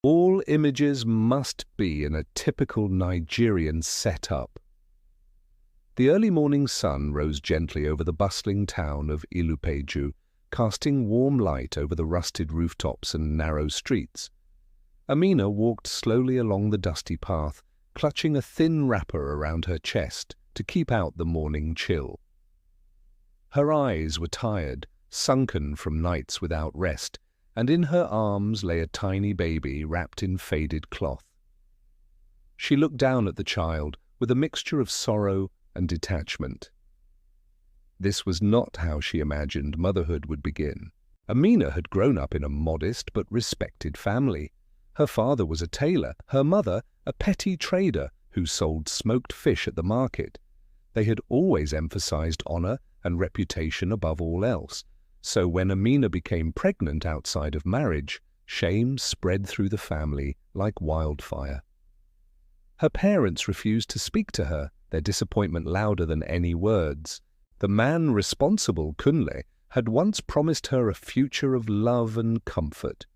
All images must be in a typical Nigerian setup. The early morning sun rose gently over the bustling town of Ilupeju, casting warm light over the rusted rooftops and narrow streets. Amina walked slowly along the dusty path, clutching a thin wrapper around her chest to keep out the morning chill. Her eyes were tired, sunken from nights without rest, and in her arms lay a tiny baby wrapped in faded cloth. She looked down at the child with a mixture of sorrow and detachment. This was not how she imagined motherhood would begin. Amina had grown up in a modest but respected family. Her father was a tailor, her mother a petty trader who sold smoked fish at the market. They had always emphasized honor and reputation above all else, so when Amina became pregnant outside of marriage, shame spread through the family like wildfire. Her parents refused to speak to her, their disappointment louder than any words. The man responsible, Kunle, had once promised her a future of love and comfort.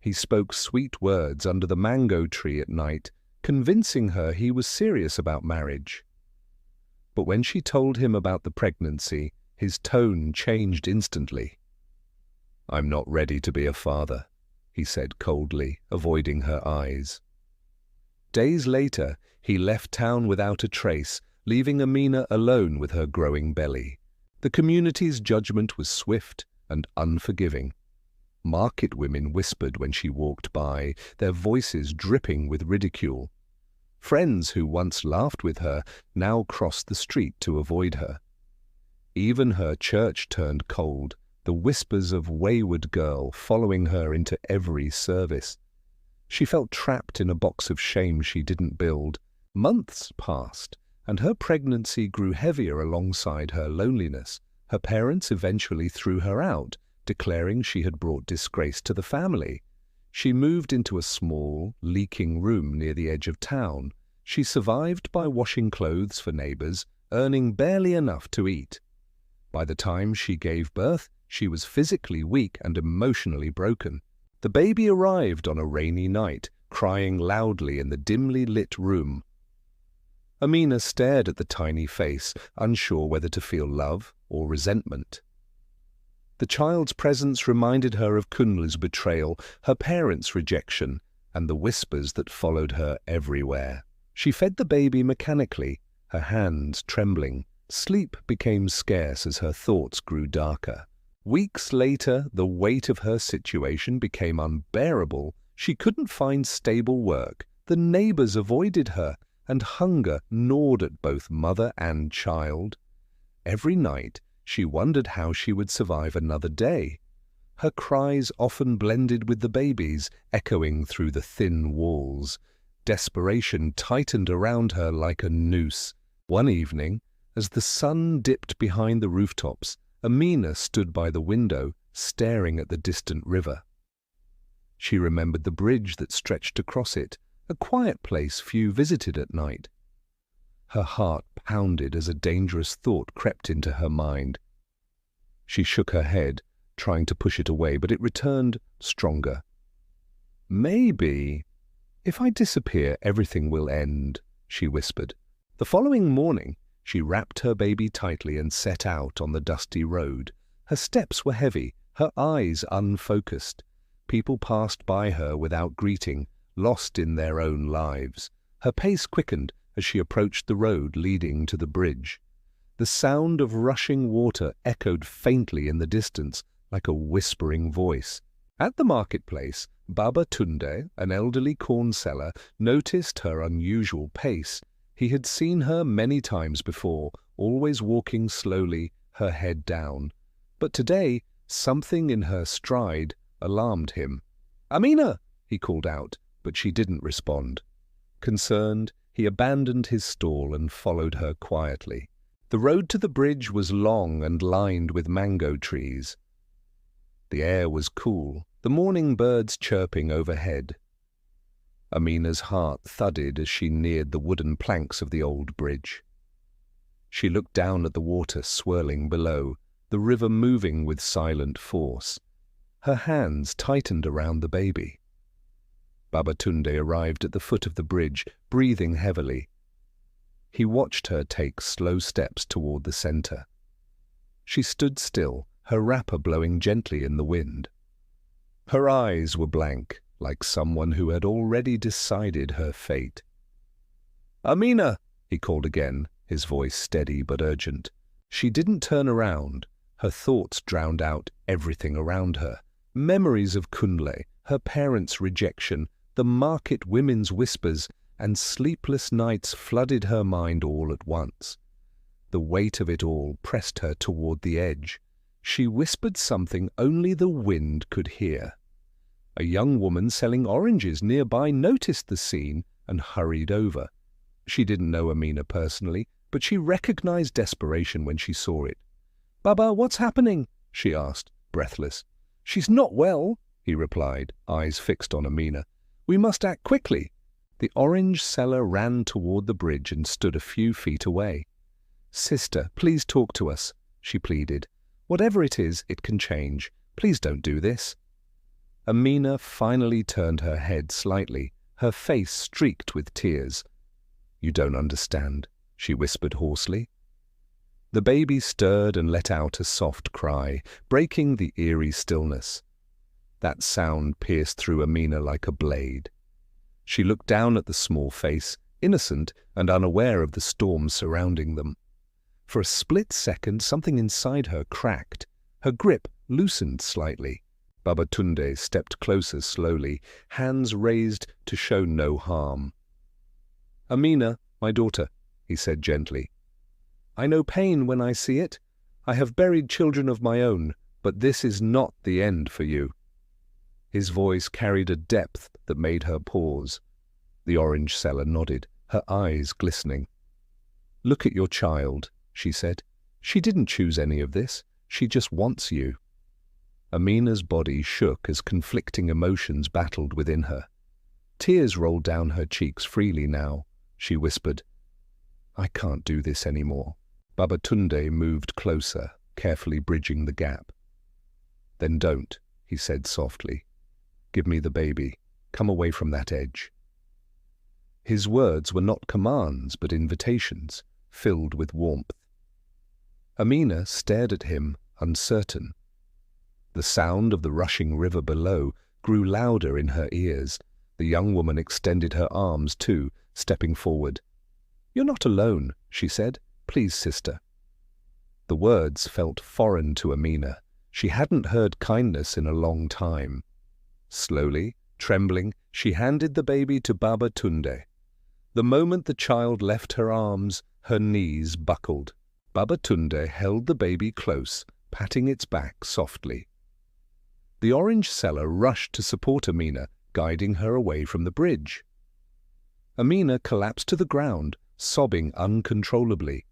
He spoke sweet words under the mango tree at night, convincing her he was serious about marriage. But when she told him about the pregnancy, his tone changed instantly. "I'm not ready to be a father," he said coldly, avoiding her eyes. Days later, he left town without a trace, leaving Amina alone with her growing belly. The community's judgment was swift and unforgiving. Market women whispered when she walked by, their voices dripping with ridicule. Friends who once laughed with her now crossed the street to avoid her. Even her church turned cold, the whispers of wayward girl following her into every service. She felt trapped in a box of shame she didn't build. Months passed, and her pregnancy grew heavier alongside her loneliness. Her parents eventually threw her out, declaring she had brought disgrace to the family. She moved into a small, leaking room near the edge of town. She survived by washing clothes for neighbors, earning barely enough to eat. By the time she gave birth, she was physically weak and emotionally broken. The baby arrived on a rainy night, crying loudly in the dimly lit room. Amina stared at the tiny face, unsure whether to feel love or resentment. The child's presence reminded her of Kunle's betrayal, her parents' rejection, and the whispers that followed her everywhere. She fed the baby mechanically, her hands trembling. Sleep became scarce as her thoughts grew darker. Weeks later, the weight of her situation became unbearable. She couldn't find stable work, the neighbors avoided her, and hunger gnawed at both mother and child. Every night, she wondered how she would survive another day. Her cries often blended with the baby's, echoing through the thin walls. Desperation tightened around her like a noose. One evening, as the sun dipped behind the rooftops, Amina stood by the window, staring at the distant river. She remembered the bridge that stretched across it, a quiet place few visited at night. Her heart pounded as a dangerous thought crept into her mind. She shook her head, trying to push it away, but it returned stronger. "Maybe, if I disappear, everything will end," she whispered. The following morning, she wrapped her baby tightly and set out on the dusty road. Her steps were heavy, her eyes unfocused. People passed by her without greeting, lost in their own lives. Her pace quickened as she approached the road leading to the bridge. The sound of rushing water echoed faintly in the distance, like a whispering voice. At the marketplace, Baba Tunde, an elderly corn seller, noticed her unusual pace. He had seen her many times before, always walking slowly, her head down. But today, something in her stride alarmed him. "Amina!" he called out, but she didn't respond. Concerned, he abandoned his stall and followed her quietly. The road to the bridge was long and lined with mango trees. The air was cool, the morning birds chirping overhead. Amina's heart thudded as she neared the wooden planks of the old bridge. She looked down at the water swirling below, the river moving with silent force. Her hands tightened around the baby. Babatunde arrived at the foot of the bridge, breathing heavily. He watched her take slow steps toward the center. She stood still, her wrapper blowing gently in the wind. Her eyes were blank, like someone who had already decided her fate. "Amina!" he called again, his voice steady but urgent. She didn't turn around. Her thoughts drowned out everything around her. Memories of Kunle, her parents' rejection, the market women's whispers, and sleepless nights flooded her mind all at once. The weight of it all pressed her toward the edge. She whispered something only the wind could hear. A young woman selling oranges nearby noticed the scene and hurried over. She didn't know Amina personally, but she recognized desperation when she saw it. "Baba, what's happening?" she asked, breathless. "She's not well," he replied, eyes fixed on Amina. "We must act quickly." The orange seller ran toward the bridge and stood a few feet away. "Sister, please talk to us," she pleaded. "Whatever it is, it can change. Please don't do this." Amina finally turned her head slightly, her face streaked with tears. "You don't understand," she whispered hoarsely. The baby stirred and let out a soft cry, breaking the eerie stillness. That sound pierced through Amina like a blade. She looked down at the small face, innocent and unaware of the storm surrounding them. For a split second, something inside her cracked. Her grip loosened slightly. Babatunde stepped closer slowly, hands raised to show no harm. "Amina, my daughter," he said gently. "I know pain when I see it. I have buried children of my own, but this is not the end for you." His voice carried a depth that made her pause. The orange seller nodded, her eyes glistening. "Look at your child," she said. "She didn't choose any of this. She just wants you." Amina's body shook as conflicting emotions battled within her. Tears rolled down her cheeks freely now. She whispered, "I can't do this anymore." Babatunde moved closer, carefully bridging the gap. "Then don't," he said softly. "Give me the baby. Come away from that edge." His words were not commands but invitations, filled with warmth. Amina stared at him, uncertain. The sound of the rushing river below grew louder in her ears. The young woman extended her arms too, stepping forward. "You're not alone," she said. "Please, sister." The words felt foreign to Amina. She hadn't heard kindness in a long time. Slowly, trembling, she handed the baby to Babatunde. The moment the child left her arms, her knees buckled. Babatunde held the baby close, patting its back softly. The orange seller rushed to support Amina, guiding her away from the bridge. Amina collapsed to the ground, sobbing uncontrollably.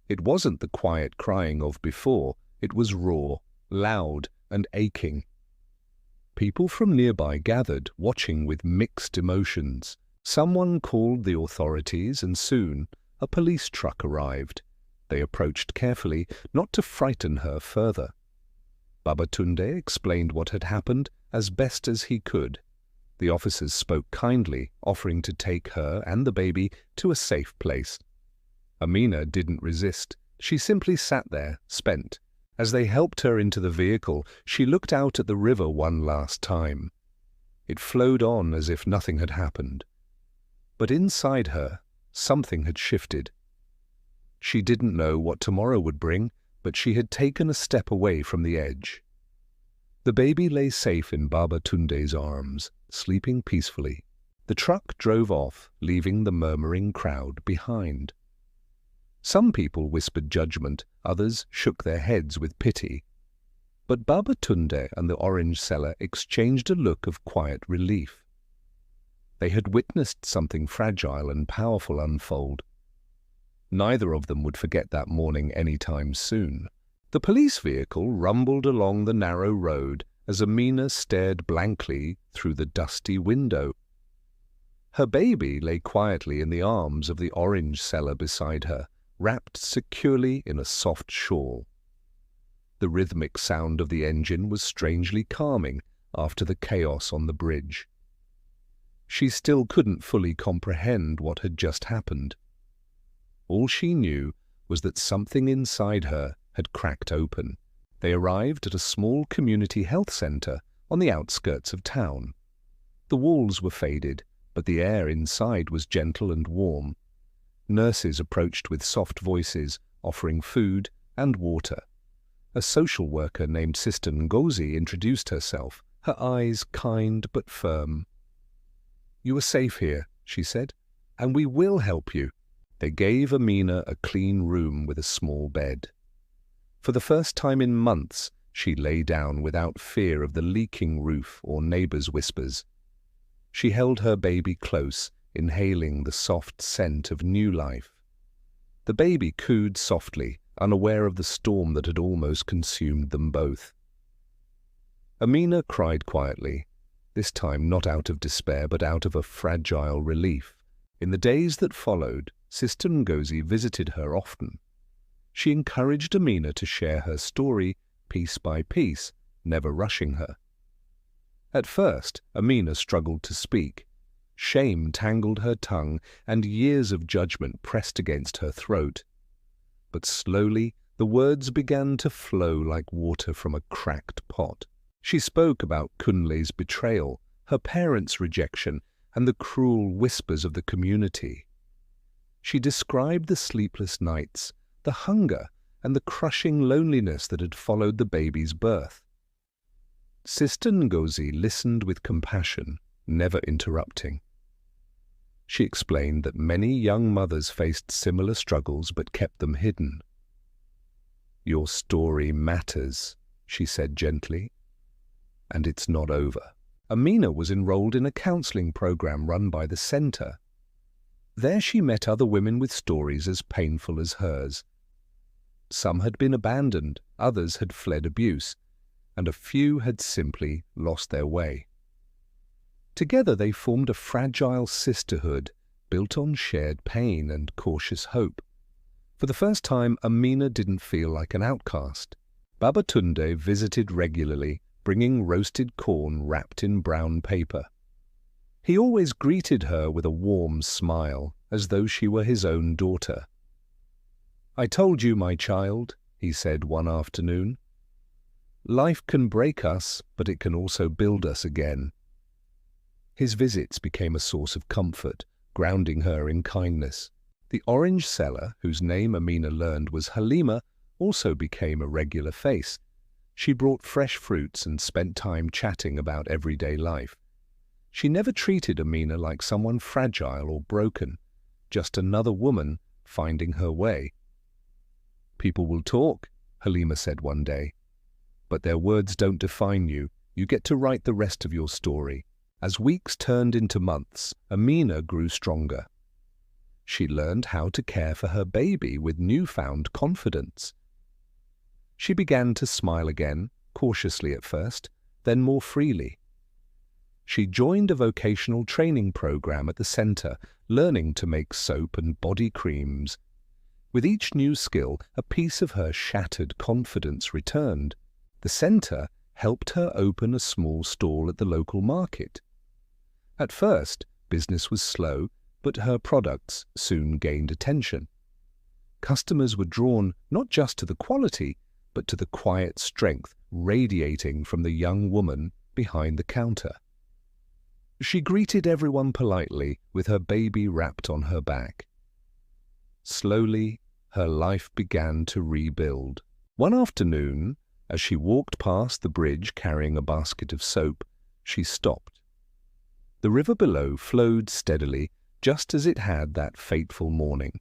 It wasn't the quiet crying of before, it was raw, loud, and aching. People from nearby gathered, watching with mixed emotions. Someone called the authorities, and soon a police truck arrived. They approached carefully, not to frighten her further. Babatunde explained what had happened as best as he could. The officers spoke kindly, offering to take her and the baby to a safe place. Amina didn't resist. She simply sat there, spent. As they helped her into the vehicle, she looked out at the river one last time. It flowed on as if nothing had happened. But inside her, something had shifted. She didn't know what tomorrow would bring, but she had taken a step away from the edge. The baby lay safe in Babatunde's arms, sleeping peacefully. The truck drove off, leaving the murmuring crowd behind. Some people whispered judgment, others shook their heads with pity. But Babatunde and the orange seller exchanged a look of quiet relief. They had witnessed something fragile and powerful unfold. Neither of them would forget that morning any time soon. The police vehicle rumbled along the narrow road as Amina stared blankly through the dusty window. Her baby lay quietly in the arms of the orange seller beside her, wrapped securely in a soft shawl. The rhythmic sound of the engine was strangely calming after the chaos on the bridge. She still couldn't fully comprehend what had just happened. All she knew was that something inside her had cracked open. They arrived at a small community health center on the outskirts of town. The walls were faded, but the air inside was gentle and warm. Nurses approached with soft voices, offering food and water. A social worker named Sister Ngozi introduced herself, her eyes kind but firm. "You are safe here," she said, "and we will help you." They gave Amina a clean room with a small bed. For the first time in months, she lay down without fear of the leaking roof or neighbors' whispers. She held her baby close, inhaling the soft scent of new life. The baby cooed softly, unaware of the storm that had almost consumed them both. Amina cried quietly, this time not out of despair but out of a fragile relief. In the days that followed, Sister Ngozi visited her often. She encouraged Amina to share her story piece by piece, never rushing her. At first, Amina struggled to speak. Shame tangled her tongue, and years of judgment pressed against her throat. But slowly, the words began to flow like water from a cracked pot. She spoke about Kunle's betrayal, her parents' rejection, and the cruel whispers of the community. She described the sleepless nights, the hunger, and the crushing loneliness that had followed the baby's birth. Sister Ngozi listened with compassion, never interrupting. She explained that many young mothers faced similar struggles but kept them hidden. "Your story matters," she said gently, "and it's not over." Amina was enrolled in a counseling program run by the center. There she met other women with stories as painful as hers. Some had been abandoned, others had fled abuse, and a few had simply lost their way. Together they formed a fragile sisterhood built on shared pain and cautious hope. For the first time, Amina didn't feel like an outcast. Baba Tunde visited regularly, bringing roasted corn wrapped in brown paper. He always greeted her with a warm smile, as though she were his own daughter. "I told you, my child," he said one afternoon. "Life can break us, but it can also build us again." His visits became a source of comfort, grounding her in kindness. The orange seller, whose name Amina learned was Halima, also became a regular face. She brought fresh fruits and spent time chatting about everyday life. She never treated Amina like someone fragile or broken, just another woman finding her way. "People will talk," Halima said one day, "but their words don't define you. You get to write the rest of your story." As weeks turned into months, Amina grew stronger. She learned how to care for her baby with newfound confidence. She began to smile again, cautiously at first, then more freely. She joined a vocational training program at the center, learning to make soap and body creams. With each new skill, a piece of her shattered confidence returned. The center helped her open a small stall at the local market. At first, business was slow, but her products soon gained attention. Customers were drawn not just to the quality, but to the quiet strength radiating from the young woman behind the counter. She greeted everyone politely, with her baby wrapped on her back. Slowly, her life began to rebuild. One afternoon, as she walked past the bridge carrying a basket of soap, she stopped. The river below flowed steadily, just as it had that fateful morning.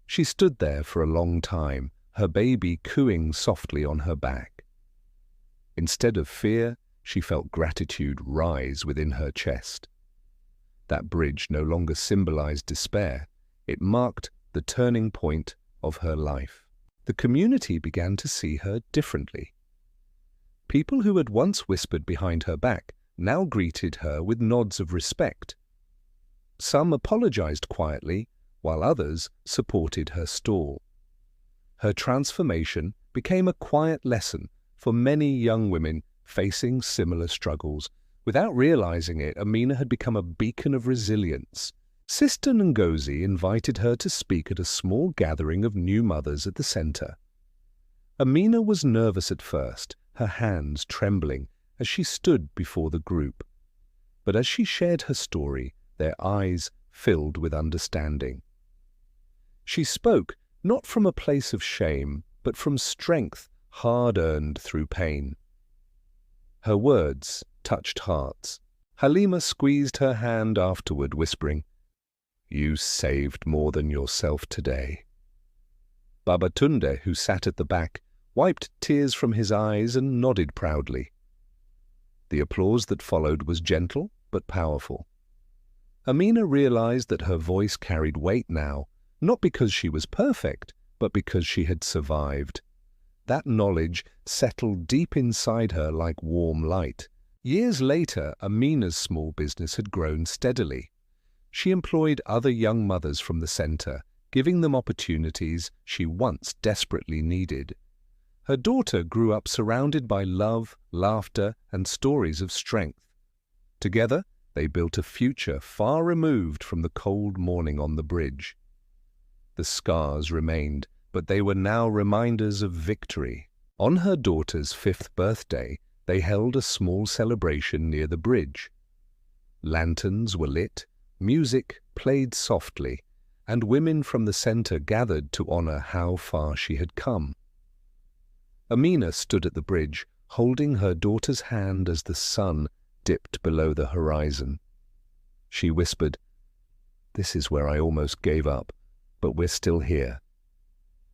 She stood there for a long time, her baby cooing softly on her back. Instead of fear, she felt gratitude rise within her chest. That bridge no longer symbolized despair. It marked the turning point of her life. The community began to see her differently. People who had once whispered behind her back now greeted her with nods of respect. Some apologized quietly, while others supported her stall. Her transformation became a quiet lesson for many young women facing similar struggles, Without realizing it, Amina had become a beacon of resilience. Sister Ngozi invited her to speak at a small gathering of new mothers at the center. Amina was nervous at first, her hands trembling as she stood before the group. But as she shared her story, their eyes filled with understanding. She spoke not from a place of shame, but from strength hard-earned through pain. Her words touched hearts. Halima squeezed her hand afterward, whispering, "You saved more than yourself today." Babatunde, who sat at the back, wiped tears from his eyes and nodded proudly. The applause that followed was gentle but powerful. Amina realized that her voice carried weight now, not because she was perfect, but because she had survived. That knowledge settled deep inside her like warm light. Years later, Amina's small business had grown steadily. She employed other young mothers from the center, giving them opportunities she once desperately needed. Her daughter grew up surrounded by love, laughter, and stories of strength. Together, they built a future far removed from the cold morning on the bridge. The scars remained, but they were now reminders of victory. On her daughter's 5th birthday, they held a small celebration near the bridge. Lanterns were lit, music played softly, and women from the center gathered to honor how far she had come. Amina stood at the bridge, holding her daughter's hand as the sun dipped below the horizon. She whispered, "This is where I almost gave up, but we're still here."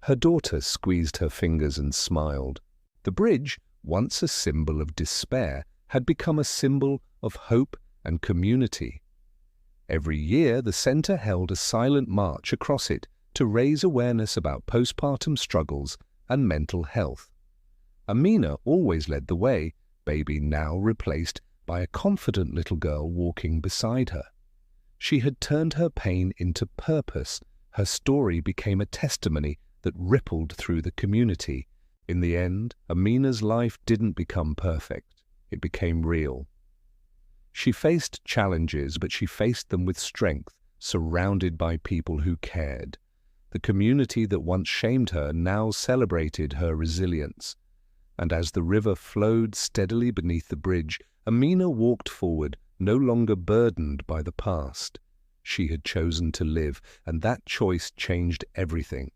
Her daughter squeezed her fingers and smiled. The bridge, once a symbol of despair, had become a symbol of hope and community. Every year, the center held a silent march across it to raise awareness about postpartum struggles and mental health. Amina always led the way, baby now replaced by a confident little girl walking beside her. She had turned her pain into purpose. Her story became a testimony that rippled through the community. In the end, Amina's life didn't become perfect. It became real. She faced challenges, but she faced them with strength, surrounded by people who cared. The community that once shamed her now celebrated her resilience. And as the river flowed steadily beneath the bridge, Amina walked forward, no longer burdened by the past. She had chosen to live, and that choice changed everything.